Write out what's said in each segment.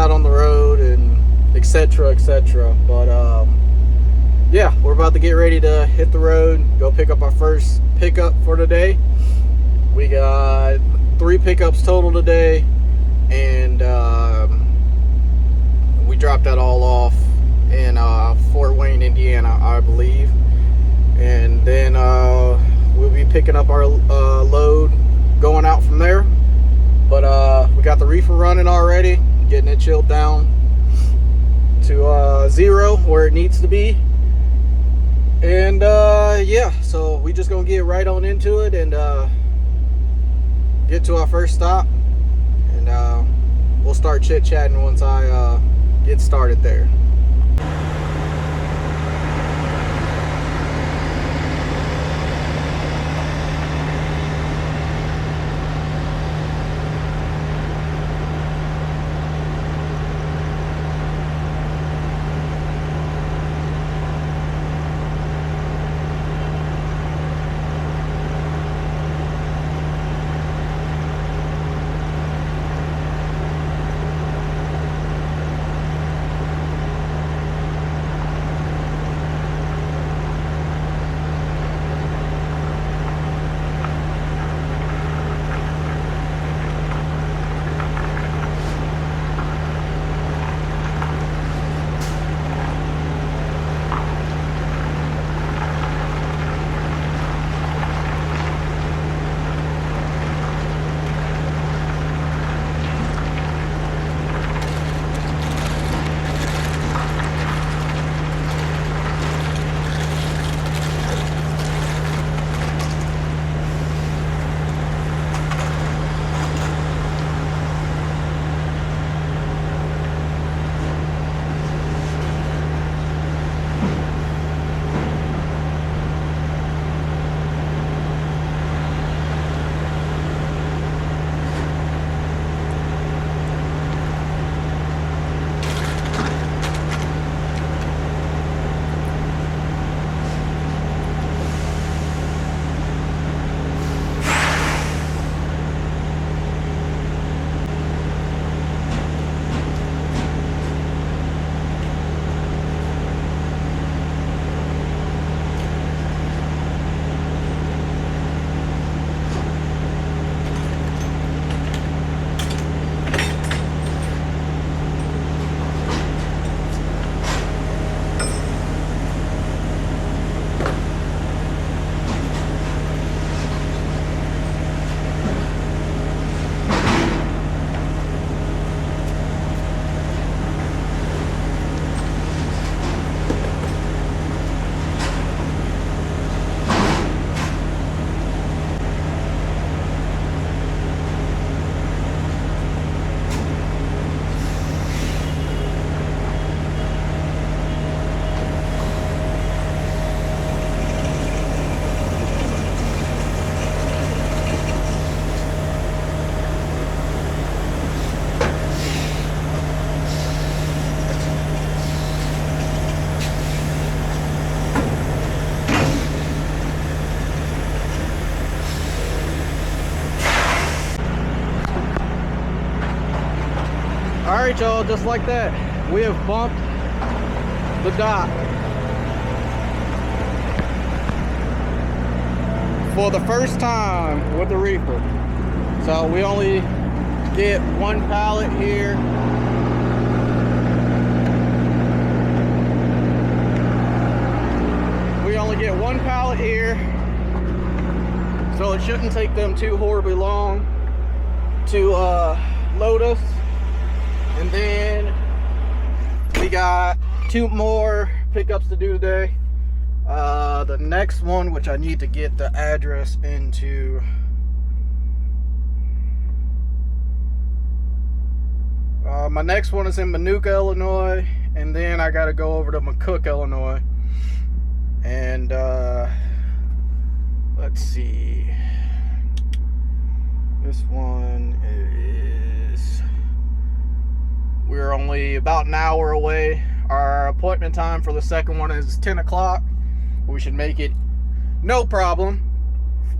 out on the road and etc. But yeah, we're about to get ready to hit the road, go pick up our first pickup for today. We got 3 pickups total today, and we dropped that all off in Fort Wayne, Indiana, I believe. And then we'll be picking up our load going out from there. But we got the reefer running already, getting it chilled down to 0 where it needs to be. And yeah, so we just gonna get right on into it and get to our first stop, and we'll start chit-chatting once I get started there. Alright y'all, just like that, we have bumped the dock for the first time with the reefer. So we only get 1 pallet here. We only get 1 pallet here, so it shouldn't take them too horribly long to load us. And then we got 2 more pickups to do today. The next one, which I need to get the address into, my next one is in Minooka, Illinois, and then I got to go over to McCook, Illinois. And let's see, this one is, we're only about an hour away. Our appointment time for the second one is 10 o'clock. We should make it no problem.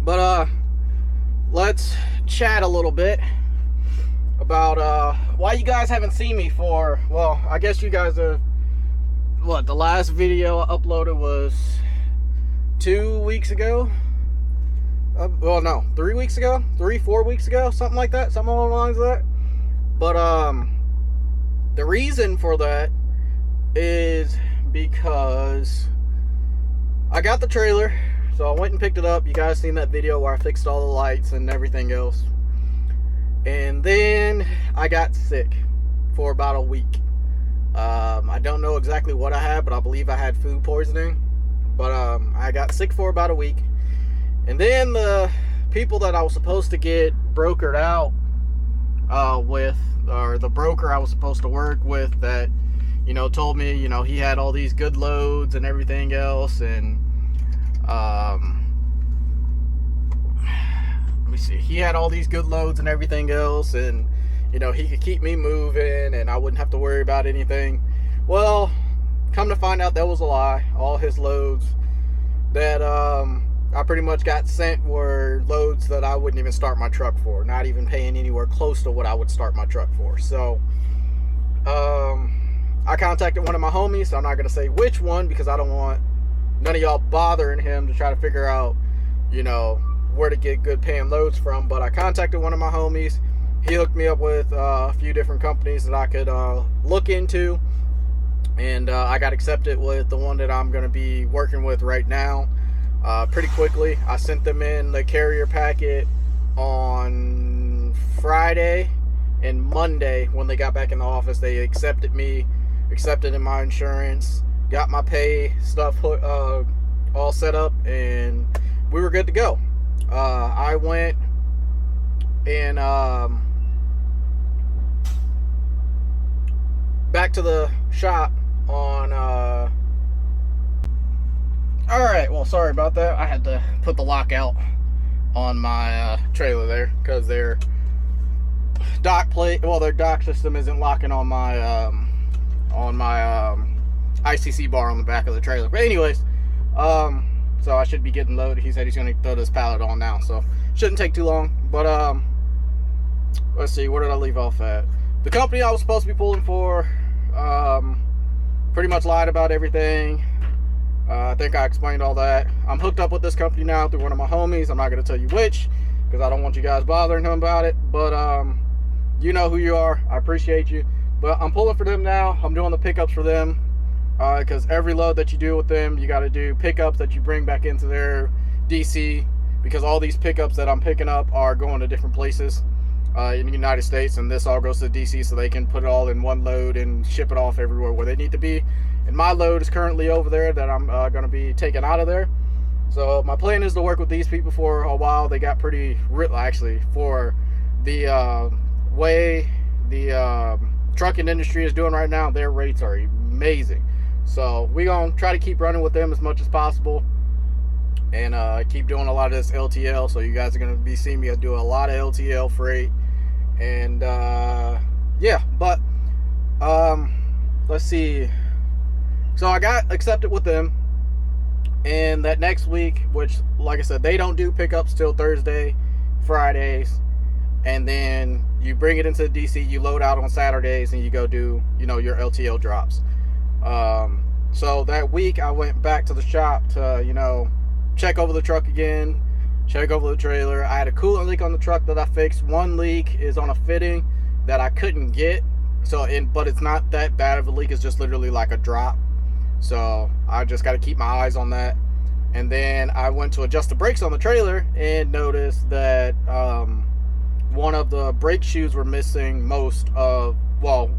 But let's chat a little bit about why you guys haven't seen me for, well, I guess you guys have, what, the last video I uploaded was 2 weeks ago? Well, no, 3 weeks ago? 4 weeks ago? Something like that, something along the lines of that. But the reason for that is because I got the trailer, so I went and picked it up. You guys seen that video where I fixed all the lights and everything else. And then I got sick for about a week. I don't know exactly what I had, but I believe I had food poisoning. But I got sick for about a week. And then the people that I was supposed to get brokered out with, or the broker I was supposed to work with that, you know, told me, you know, he had all these good loads and everything else, and let me see, he had all these good loads and everything else, and, you know, he could keep me moving and I wouldn't have to worry about anything. Well, come to find out that was a lie. All his loads that I pretty much got sent were loads that I wouldn't even start my truck for, not even paying anywhere close to what I would start my truck for. So I contacted one of my homies. I'm not going to say which one because I don't want none of y'all bothering him to try to figure out, you know, where to get good paying loads from. But I contacted one of my homies. He hooked me up with a few different companies that I could look into, and I got accepted with the one that I'm going to be working with right now pretty quickly. I sent them in the carrier packet on Friday, and Monday when they got back in the office, they accepted in my insurance, got my pay stuff all set up, and we were good to go. I went and back to the shop on alright, well, sorry about that. I had to put the lockout on my trailer there because their dock plate, well, their dock system isn't locking on my ICC bar on the back of the trailer. But anyways, so I should be getting loaded. He said he's going to throw this pallet on now, so shouldn't take too long. But let's see, where did I leave off at? The company I was supposed to be pulling for pretty much lied about everything. I think I explained all that. I'm hooked up with this company now through one of my homies. I'm not going to tell you which because I don't want you guys bothering him about it. But you know who you are. I appreciate you. But I'm pulling for them now. I'm doing the pickups for them because every load that you do with them, you got to do pickups that you bring back into their DC, because all these pickups that I'm picking up are going to different places in the United States, and this all goes to DC so they can put it all in one load and ship it off everywhere where they need to be. And my load is currently over there that I'm going to be taking out of there. So my plan is to work with these people for a while. They got pretty, actually, for the way the trucking industry is doing right now, their rates are amazing. So we're going to try to keep running with them as much as possible, and keep doing a lot of this LTL. So you guys are going to be seeing me do a lot of LTL freight. And yeah, but let's see. So I got accepted with them, and that next week, which, like I said, they don't do pickups till Thursday, Fridays, and then you bring it into the DC, you load out on Saturdays, and you go do, you know, your LTL drops. So that week I went back to the shop to, you know, check over the truck again, check over the trailer. I had a coolant leak on the truck that I fixed. One leak is on a fitting that I couldn't get, but it's not that bad of a leak. It's just literally like a drop. So I just got to keep my eyes on that. And then I went to adjust the brakes on the trailer and noticed that one of the brake shoes were missing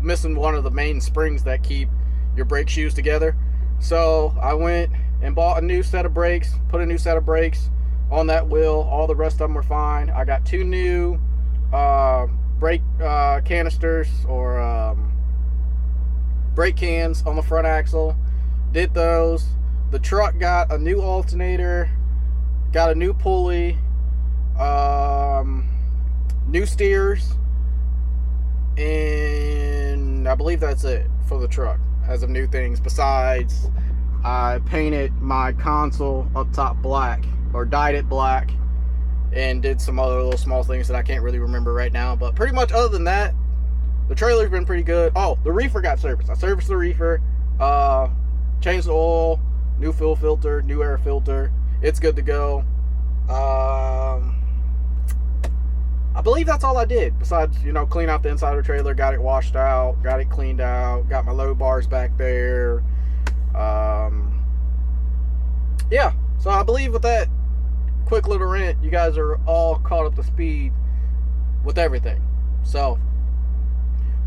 missing one of the main springs that keep your brake shoes together. So I went and bought a new set of brakes, put a new set of brakes on that wheel. All the rest of them were fine. I got 2 new brake canisters, or brake cans on the front axle. Did those. The truck got a new alternator, got a new pulley, new steers, and I believe that's it for the truck as of new things. Besides, I painted my console up top black, or dyed it black, and did some other little small things that I can't really remember right now. But pretty much other than that, the trailer's been pretty good. Oh, the reefer got serviced. I serviced the reefer, changed the oil, new fuel filter, new air filter. It's good to go. I believe that's all I did, besides, you know, clean out the inside of the trailer, got it washed out, got it cleaned out, got my load bars back there. Yeah, so I believe with that quick little rant, you guys are all caught up to speed with everything. So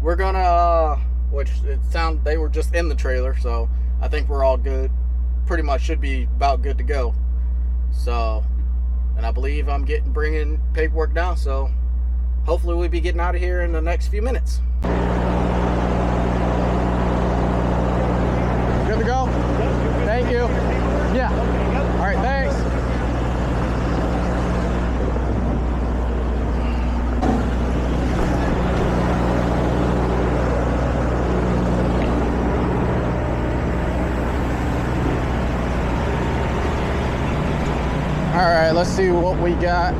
we're gonna, which it sound they were just in the trailer, so I think we're all good. Pretty much should be about good to go. So, and I believe I'm bringing paperwork now, so hopefully we'll be getting out of here in the next few minutes. Good to go? Thank you. Yeah. All right, thanks. All right, let's see what we got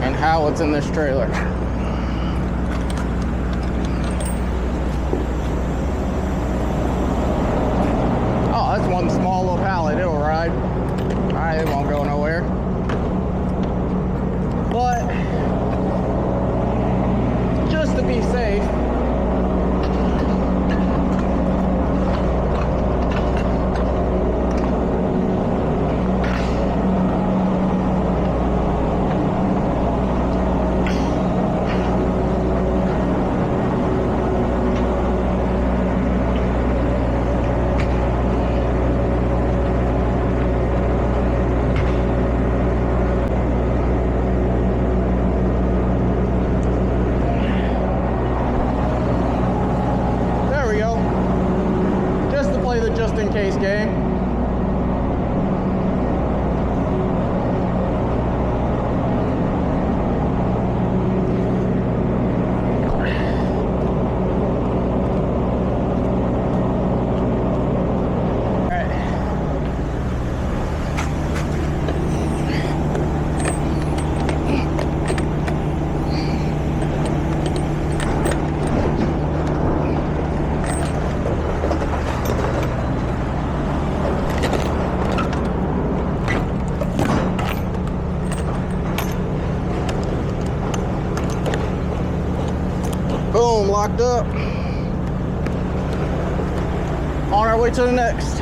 and how it's in this trailer. Oh, that's one small little pallet. It'll ride. All right, it won't go nowhere. But just to be safe, just in case game. Boom, locked up. On our way to the next.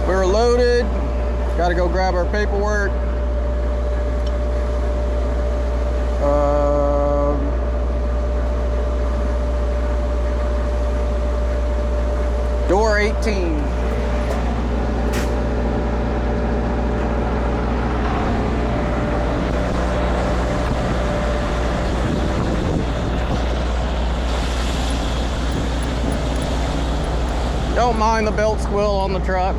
We're loaded. Got to go grab our paperwork. Door 18. Don't mind the belt squill on the truck.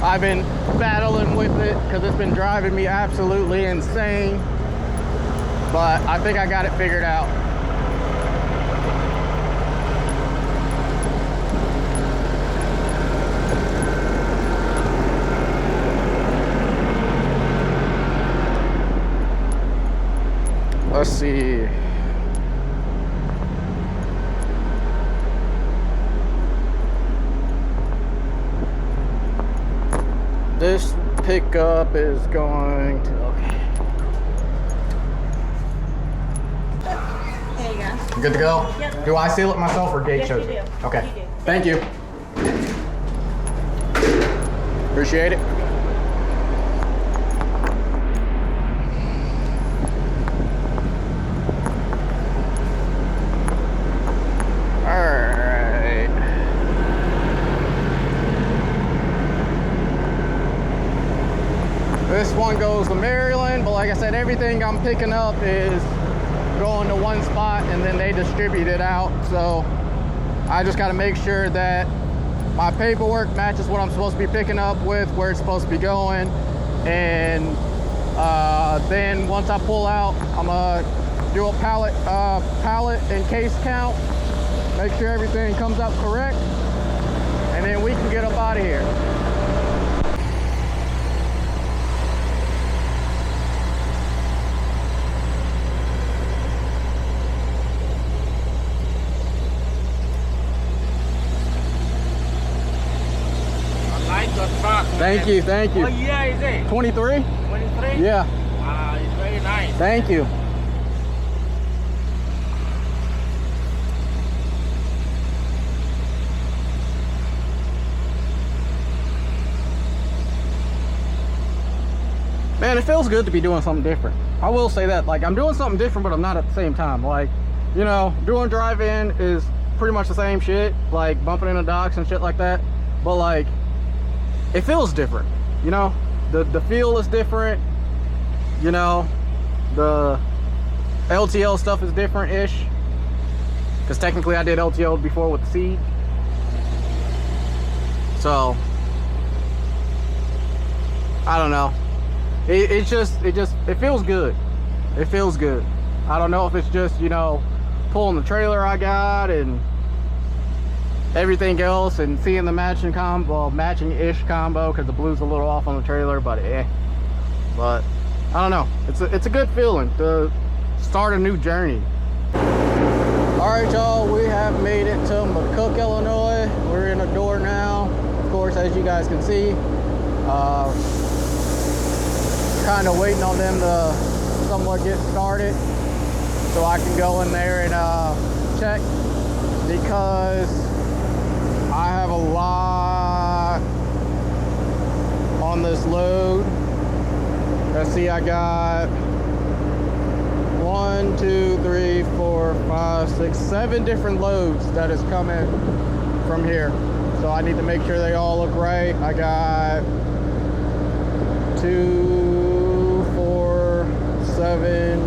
I've been battling with it because it's been driving me absolutely insane. But I think I got it figured out. Let's see. This pickup is going to, okay. There you go. Good to go? Yep. Do I seal it myself or Gate Yes, shows you it? do. Okay. You do. Thank you. Appreciate it. This one goes to Maryland, but like I said, everything I'm picking up is going to one spot and then they distribute it out. So I just got to make sure that my paperwork matches what I'm supposed to be picking up with where it's supposed to be going. And then once I pull out, I'm gonna do a pallet and case count, make sure everything comes up correct, and then we can get up out of here. Thank you, thank you. What year is it? 23? 23? Yeah, It's very nice. thank you. Man, it feels good to be doing something different. I will say that, like, I'm doing something different, but I'm not at the same time. Like, you know, doing drive-in is pretty much the same shit, like bumping into docks and shit like that. But like, it feels different, you know? The feel is different, you know? The LTL stuff is different-ish. Because technically I did LTL before with the Seed. So, I don't know. It feels good. It feels good. I don't know if it's just, you know, pulling the trailer I got and everything else and seeing the matching combo, well, matching-ish combo, because the blue's a little off on the trailer, but But I don't know. It's a good feeling to start a new journey. All right, y'all, we have made it to McCook, Illinois. We're in the door now. Of course, as you guys can see, kind of waiting on them to somewhat get started so I can go in there and check, because I have a lot on this load. Let's see, I got 1, 2, 3, 4, 5, 6, 7 different loads that is coming from here. So I need to make sure they all look right. I got 2, 4, 7,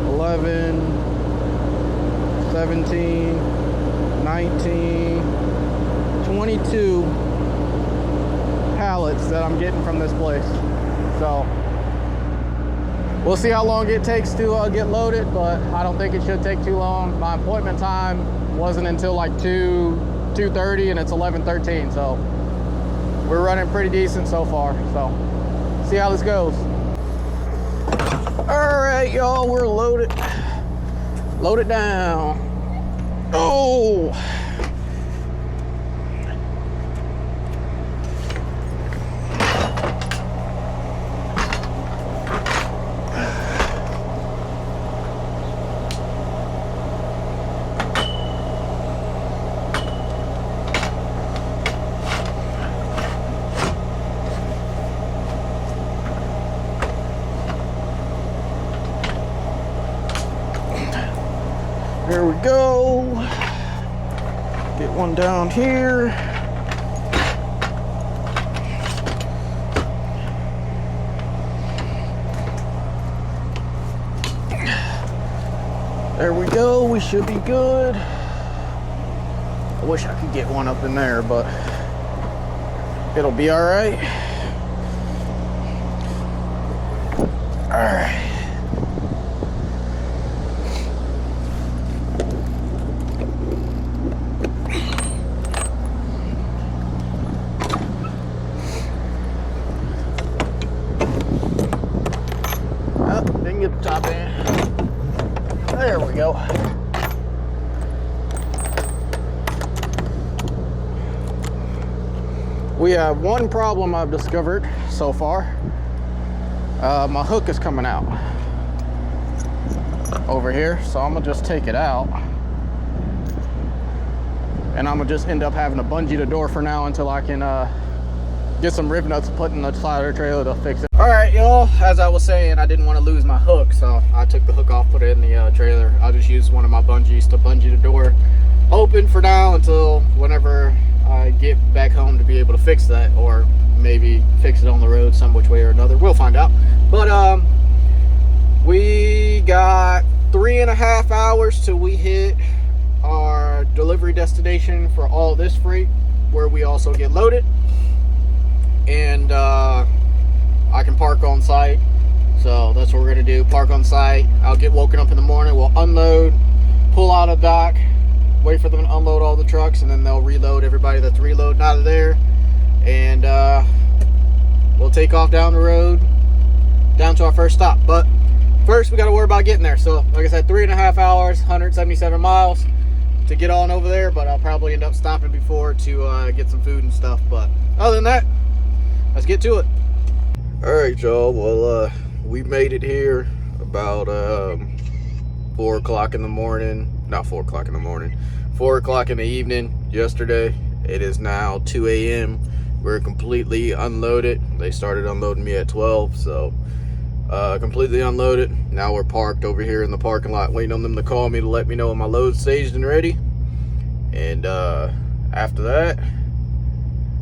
11, 17, 19, 22 pallets that I'm getting from this place. So we'll see how long it takes to get loaded, but I don't think it should take too long. My appointment time wasn't until like 2:30 and it's 11:13, so we're running pretty decent so far. So see how this goes. All right, y'all, we're loaded. Load it down. Oh. There we go. Get one down here. There we go. We should be good. I wish I could get one up in there, but it'll be all right. All right. Oh, didn't get the top in. There we go. We have one problem I've discovered so far. My hook is coming out over here, so I'm gonna just take it out. And I'm gonna just end up having to bungee the door for now until I can get some rib nuts put in the side of the trailer to fix it. All right, y'all, as I was saying, I didn't want to lose my hook, so I took the hook off, put it in the trailer. I'll just use one of my bungees to bungee the door open for now until whenever I get back home to be able to fix that, or maybe fix it on the road some which way or another. We'll find out. But we got 3.5 hours till we hit our delivery destination for all this freight, where we also get loaded, and I can park on site. So that's what we're gonna do, park on site. I'll get woken up in the morning, we'll unload, pull out a dock, wait for them to unload all the trucks, and then they'll reload everybody that's reloading out of there, and we'll take off down the road down to our first stop. But first we got to worry about getting there. So like I said, 3.5 hours, 177 miles to get on over there, but I'll probably end up stopping before to get some food and stuff. But other than that, let's get to it. All right, y'all, well we made it here about 4 o'clock in the morning. Not 4 o'clock in the morning, 4 o'clock in the evening yesterday. It is now 2 a.m. We're completely unloaded. They started unloading me at 12, so completely unloaded. Now we're parked over here in the parking lot waiting on them to call me to let me know when my load's staged and ready. And after that,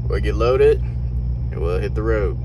we'll get loaded and we'll hit the road.